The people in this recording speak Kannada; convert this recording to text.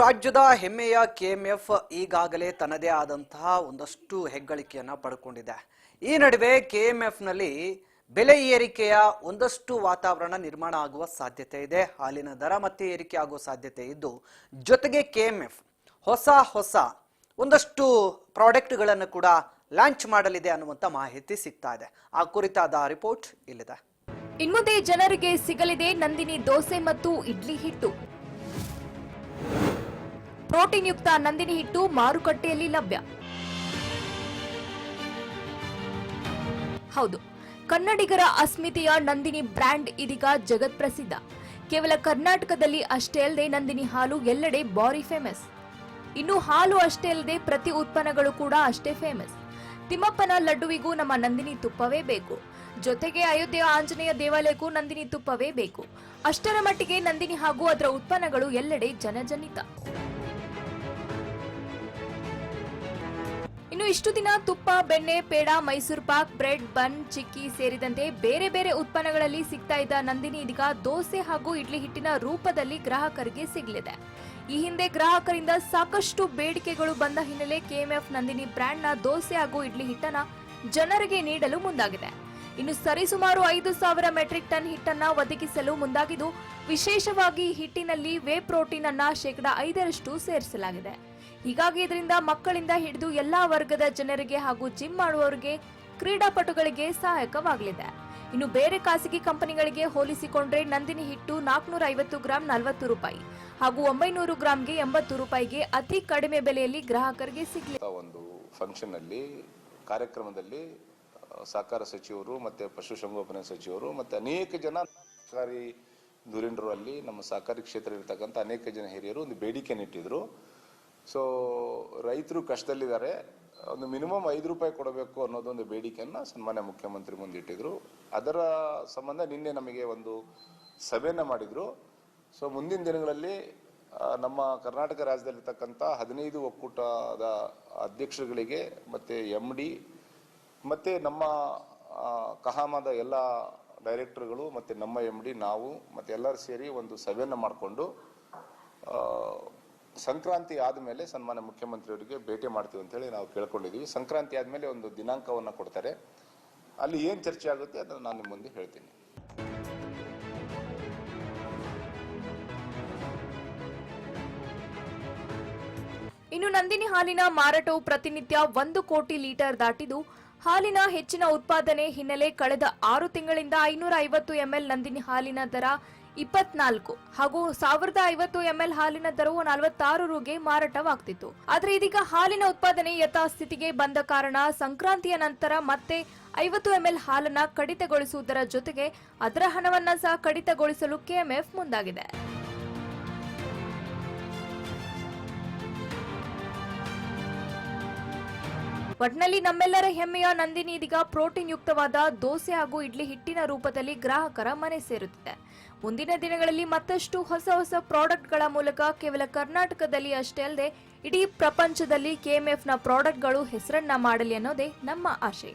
ರಾಜ್ಯದ ಹೆಮ್ಮೆಯ ಕೆಎಂಎಫ್ ಈಗಾಗಲೇ ತನ್ನದೇ ಆದಂತಹ ಒಂದಷ್ಟು ಹೆಗ್ಗಳಿಕೆಯನ್ನ ಪಡೆದುಕೊಂಡಿದೆ. ಈ ನಡುವೆ ಕೆಎಂಎಫ್ನಲ್ಲಿ ಬೆಲೆ ಏರಿಕೆಯ ಒಂದಷ್ಟು ವಾತಾವರಣ ನಿರ್ಮಾಣ ಆಗುವ ಸಾಧ್ಯತೆ ಇದೆ. ಹಾಲಿನ ದರ ಮತ್ತೆ ಏರಿಕೆ ಆಗುವ ಸಾಧ್ಯತೆ ಇದ್ದು, ಜೊತೆಗೆ ಕೆಎಂಎಫ್ ಹೊಸ ಒಂದಷ್ಟು ಪ್ರಾಡಕ್ಟ್ಗಳನ್ನು ಕೂಡ ಲಾಂಚ್ ಮಾಡಲಿದೆ ಅನ್ನುವಂತ ಮಾಹಿತಿ ಸಿಗ್ತಾ ಇದೆ. ಆ ಕುರಿತಾದ ರಿಪೋರ್ಟ್ ಇಲ್ಲಿದೆ. ಇನ್ಮುಂದೆ ಜನರಿಗೆ ಸಿಗಲಿದೆ ನಂದಿನಿ ದೋಸೆ ಮತ್ತು ಇಡ್ಲಿ ಹಿಟ್ಟು. ಪ್ರೋಟೀನ್ ಯುಕ್ತ ನಂದಿನಿ ಹಿಟ್ಟು ಮಾರುಕಟ್ಟೆಯಲ್ಲಿ ಲಭ್ಯ. ಹೌದು, ಕನ್ನಡಿಗರ ಅಸ್ಮಿತೆಯ ನಂದಿನಿ ಬ್ರ್ಯಾಂಡ್ ಇದೀಗ ಜಗತ್ ಪ್ರಸಿದ್ಧ. ಕೇವಲ ಕರ್ನಾಟಕದಲ್ಲಿ ಅಷ್ಟೇ ಅಲ್ಲದೆ ನಂದಿನಿ ಹಾಲು ಎಲ್ಲೆಡೆ ಬಾರಿ ಫೇಮಸ್. ಇನ್ನು ಹಾಲು ಅಷ್ಟೇ ಅಲ್ಲದೆ ಪ್ರತಿ ಉತ್ಪನ್ನಗಳು ಕೂಡ ಅಷ್ಟೇ ಫೇಮಸ್. ತಿಮ್ಮಪ್ಪನ ಲಡ್ಡುವಿಗೂ ನಮ್ಮ ನಂದಿನಿ ತುಪ್ಪವೇ ಬೇಕು. ಜೊತೆಗೆ ಅಯೋಧ್ಯೆಯ ಆಂಜನೇಯ ದೇವಾಲಯಕ್ಕೂ ನಂದಿನಿ ತುಪ್ಪವೇ ಬೇಕು. ಅಷ್ಟರ ಮಟ್ಟಿಗೆ ನಂದಿನಿ ಹಾಗೂ ಅದರ ಉತ್ಪನ್ನಗಳು ಎಲ್ಲೆಡೆ ಜನಜನಿತ. ಇನ್ನು ಇಷ್ಟು ದಿನ ತುಪ್ಪ, ಬೆಣ್ಣೆ, ಪೇಡ, ಮೈಸೂರು ಪಾಕ್, ಬ್ರೆಡ್, ಬನ್, ಚಿಕ್ಕಿ ಸೇರಿದಂತೆ ಬೇರೆ ಬೇರೆ ಉತ್ಪನ್ನಗಳಲ್ಲಿ ಸಿಗ್ತಾ ಇದ್ದ ನಂದಿನಿ ಇದೀಗ ದೋಸೆ ಹಾಗೂ ಇಡ್ಲಿ ಹಿಟ್ಟಿನ ರೂಪದಲ್ಲಿ ಗ್ರಾಹಕರಿಗೆ ಸಿಗಲಿದೆ. ಈ ಹಿಂದೆ ಗ್ರಾಹಕರಿಂದ ಸಾಕಷ್ಟು ಬೇಡಿಕೆಗಳು ಬಂದ ಹಿನ್ನೆಲೆ ಕೆಎಂಎಫ್ ನಂದಿನಿ ಬ್ರ್ಯಾಂಡ್ನ ದೋಸೆ ಹಾಗೂ ಇಡ್ಲಿ ಹಿಟ್ಟನ್ನ ಜನರಿಗೆ ನೀಡಲು ಮುಂದಾಗಿದೆ. ಇನ್ನು ಸರಿಸುಮಾರು 5,000 ಮೆಟ್ರಿಕ್ ಟನ್ ಹಿಟ್ಟನ್ನ ಒದಗಿಸಲು ಮುಂದಾಗಿದ್ದು, ವಿಶೇಷವಾಗಿ ಹಿಟ್ಟಿನಲ್ಲಿ ವೇ ಪ್ರೋಟೀನ್ ಅನ್ನ 5% ಸೇರಿಸಲಾಗಿದೆ. ಹೀಗಾಗಿ ಇದರಿಂದ ಮಕ್ಕಳಿಂದ ಹಿಡಿದು ಎಲ್ಲಾ ವರ್ಗದ ಜನರಿಗೆ ಹಾಗೂ ಜಿಮ್ ಮಾಡುವವರಿಗೆ, ಕ್ರೀಡಾಪಟುಗಳಿಗೆ ಸಹಾಯಕವಾಗಲಿದೆ. ಇನ್ನು ಬೇರೆ ಖಾಸಗಿ ಕಂಪನಿಗಳಿಗೆ ಹೋಲಿಸಿಕೊಂಡ್ರೆ ನಂದಿನಿ ಹಿಟ್ಟು 450 ಗ್ರಾಂ 40 ರೂಪಾಯಿ ಹಾಗೂ 900 ಗ್ರಾಂಗೆ 80 ರೂಪಾಯಿಗೆ ಅತಿ ಕಡಿಮೆ ಬೆಲೆಯಲ್ಲಿ ಗ್ರಾಹಕರಿಗೆ ಸಿಗಲಿದೆ. ಒಂದು ಫಂಕ್ಷನ್ ಅಲ್ಲಿ ಕಾರ್ಯಕ್ರಮದಲ್ಲಿ ಸಹಕಾರ ಸಚಿವರು ಮತ್ತೆ ಪಶುಸಂಗೋಪನಾ ಸಚಿವರು ಮತ್ತೆ ಅನೇಕ ಜನ ಸರ್ಕಾರಿ ಧುರೀಣರು ಅಲ್ಲಿ ನಮ್ಮ ಸಹಕಾರಿ ಕ್ಷೇತ್ರ ಇರತಕ್ಕಂಥ ಅನೇಕ ಜನ ಹಿರಿಯರು ಒಂದು ಬೇಡಿಕೆಯನ್ನು ಇಟ್ಟಿದ್ರು. ಸೊ ರೈತರು ಕಷ್ಟದಲ್ಲಿದ್ದಾರೆ, ಒಂದು ಮಿನಿಮಮ್ 5 ರೂಪಾಯಿ ಕೊಡಬೇಕು ಅನ್ನೋದೊಂದು ಬೇಡಿಕೆಯನ್ನ ಸನ್ಮಾನ್ಯ ಮುಖ್ಯಮಂತ್ರಿ ಮುಂದೆ ಇಟ್ಟಿದ್ರು. ಅದರ ಸಂಬಂಧ ನಿನ್ನೆ ನಮಗೆ ಒಂದು ಸಭೆಯನ್ನ ಮಾಡಿದ್ರು. ಸೊ ಮುಂದಿನ ದಿನಗಳಲ್ಲಿ ನಮ್ಮ ಕರ್ನಾಟಕ ರಾಜ್ಯದಲ್ಲಿರ್ತಕ್ಕಂಥ 15 ಒಕ್ಕೂಟದ ಅಧ್ಯಕ್ಷರುಗಳಿಗೆ ಮತ್ತೆ MD ಮತ್ತೆ ನಮ್ಮ ಕಹಾಮದ ಎಲ್ಲ ಡೈರೆಕ್ಟರ್ಗಳು ಮತ್ತೆ ನಮ್ಮ MD ನಾವು ಮತ್ತೆ ಎಲ್ಲರೂ ಸೇರಿ ಒಂದು ಸಭೆಯನ್ನ ಮಾಡಿಕೊಂಡು ಸಂಕ್ರಾಂತಿ ಆದಮೇಲೆ ಸನ್ಮಾನ್ಯ ಮುಖ್ಯಮಂತ್ರಿಯವರಿಗೆ ಭೇಟಿ ಮಾಡ್ತೀವಿ ಅಂತ ಹೇಳಿ ನಾವು ಕೇಳ್ಕೊಂಡಿದ್ದೀವಿ. ಸಂಕ್ರಾಂತಿ ಆದಮೇಲೆ ಒಂದು ದಿನಾಂಕವನ್ನು ಕೊಡ್ತಾರೆ, ಅಲ್ಲಿ ಏನು ಚರ್ಚೆ ಆಗುತ್ತೆ ಅದನ್ನು ನಾನು ನಿಮ್ಮ ಮುಂದೆ ಹೇಳ್ತೀನಿ. ಇನ್ನು ನಂದಿನಿ ಹಾಲಿನ ಮಾರಾಟವು ಪ್ರತಿನಿತ್ಯ 1 ಕೋಟಿ ಲೀಟರ್ ದಾಟಿದ್ದು, ಹಾಲಿನ ಹೆಚ್ಚಿನ ಉತ್ಪಾದನೆ ಹಿನ್ನೆಲೆ ಕಳೆದ 6 ತಿಂಗಳಿಂದ 550 ml ನಂದಿನಿ ಹಾಲಿನ ದರ 24 ಹಾಗೂ 1050 ml ಹಾಲಿನ ದರವು 46 ರುಗೆ ಮಾರಾಟವಾಗ್ತಿತ್ತು. ಆದರೆ ಇದೀಗ ಹಾಲಿನ ಉತ್ಪಾದನೆ ಯಥಾಸ್ಥಿತಿಗೆ ಬಂದ ಕಾರಣ ಸಂಕ್ರಾಂತಿಯ ನಂತರ ಮತ್ತೆ 50 ml ಹಾಲನ್ನ ಕಡಿತಗೊಳಿಸುವುದರ ಜೊತೆಗೆ ಅದರ ಹಣವನ್ನ ಸಹ ಕಡಿತಗೊಳಿಸಲು ಕೆಎಂಎಫ್ ಮುಂದಾಗಿದೆ. ಒಟ್ನಲ್ಲಿ ನಮ್ಮೆಲ್ಲರ ಹೆಮ್ಮೆಯ ನಂದಿನಿ ಇದೀಗ ಪ್ರೋಟೀನ್ ಯುಕ್ತವಾದ ದೋಸೆ ಹಾಗೂ ಇಡ್ಲಿ ಹಿಟ್ಟಿನ ರೂಪದಲ್ಲಿ ಗ್ರಾಹಕರ ಮನೆ ಸೇರುತ್ತಿದೆ. ಮುಂದಿನ ದಿನಗಳಲ್ಲಿ ಮತ್ತಷ್ಟು ಹೊಸ ಪ್ರಾಡಕ್ಟ್ಗಳ ಮೂಲಕ ಕೇವಲ ಕರ್ನಾಟಕದಲ್ಲಿ ಅಷ್ಟೇ ಅಲ್ಲದೆ ಇಡೀ ಪ್ರಪಂಚದಲ್ಲಿ ಕೆಎಂಎಫ್ನ ಪ್ರಾಡಕ್ಟ್ಗಳು ಹೆಸರನ್ನ ಮಾಡಲಿ ಅನ್ನೋದೇ ನಮ್ಮ ಆಶಯ.